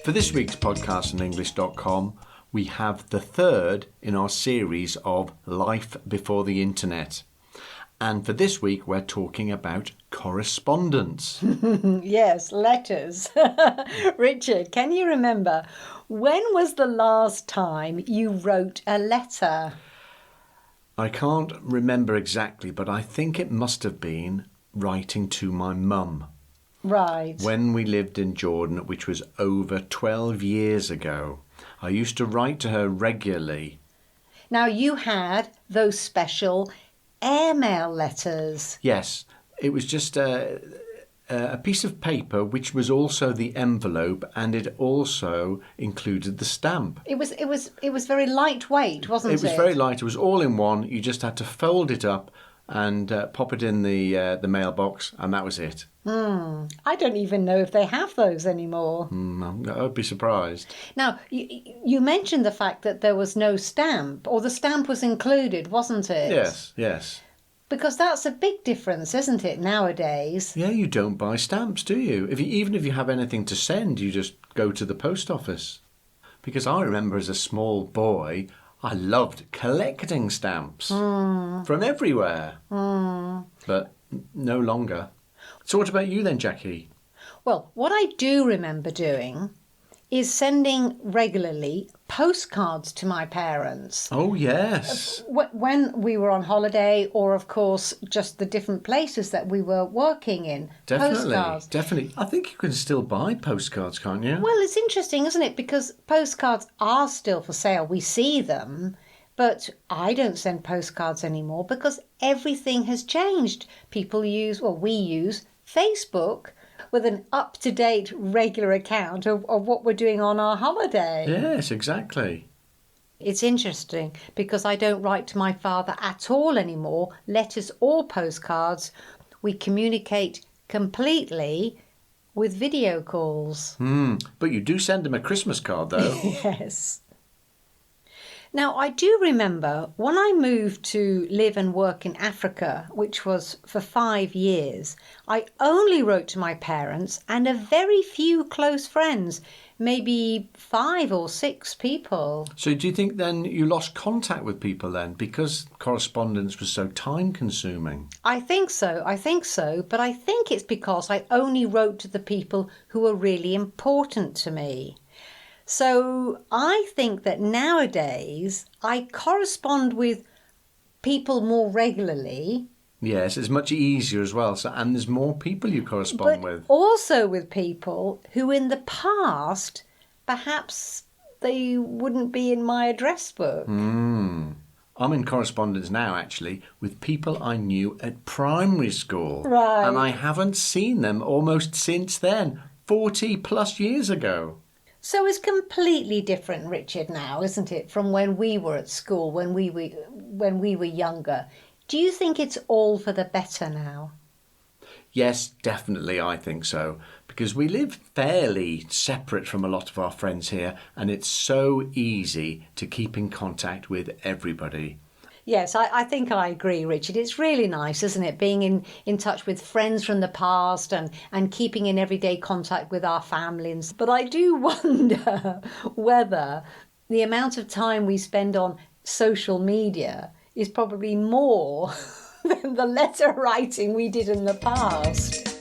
For this week's podcast on English.com, we have the third in our series of Life Before the Internet. And for this week, we're talking about correspondence. Yes, letters. Richard, can you remember, when was the last time you wrote a letter? I can't remember exactly, but I think it must have been writing to my mum. Right. When we lived in Jordan, which was over 12 years ago. I used to write to her regularly. Now, you had those special airmail letters. Yes, it was just a piece of paper which was also the envelope, and it also included the stamp. It was very lightweight, wasn't it? It was very light. It was all in one. You just had to fold it up and pop it in the mailbox, and that was it. I don't even know if they have those anymore. I'd be surprised. Now, you mentioned the fact that there was no stamp, or the stamp was included, wasn't it? Yes. Because that's a big difference, isn't it, nowadays? Yeah, you don't buy stamps, do you? Even if you have anything to send, you just go to the post office. Because I remember as a small boy, I loved collecting stamps from everywhere. But no longer. So what about you then, Jackie? Well, what I do remember doing is sending regularly postcards to my parents. Oh, yes. When we were on holiday, or of course just the different places that we were working in. Definitely. I think you can still buy postcards, can't you? Well, it's interesting, isn't it? Because postcards are still for sale. We see them, but I don't send postcards anymore because everything has changed. We use Facebook with an up-to-date regular account of what we're doing on our holiday. Yes, exactly. It's interesting because I don't write to my father at all anymore, letters or postcards. We communicate completely with video calls. But you do send him a Christmas card, though. Yes. Now, I do remember when I moved to live and work in Africa, which was for 5 years, I only wrote to my parents and a very few close friends, maybe 5 or 6 people. So do you think then you lost contact with people then because correspondence was so time-consuming? I think so, but I think it's because I only wrote to the people who were really important to me. So I think that nowadays I correspond with people more regularly. Yes, it's much easier as well. And there's more people you correspond with. Also with people who in the past, perhaps they wouldn't be in my address book. I'm in correspondence now, actually, with people I knew at primary school. Right. And I haven't seen them almost since then, 40 plus years ago. So it's completely different, Richard, now, isn't it, from when we were at school, when we were younger. Do you think it's all for the better now? Yes, definitely, I think so. Because we live fairly separate from a lot of our friends here, and it's so easy to keep in contact with everybody. Yes, I think I agree, Richard. It's really nice, isn't it, being in touch with friends from the past and keeping in everyday contact with our families. But I do wonder whether the amount of time we spend on social media is probably more than the letter writing we did in the past.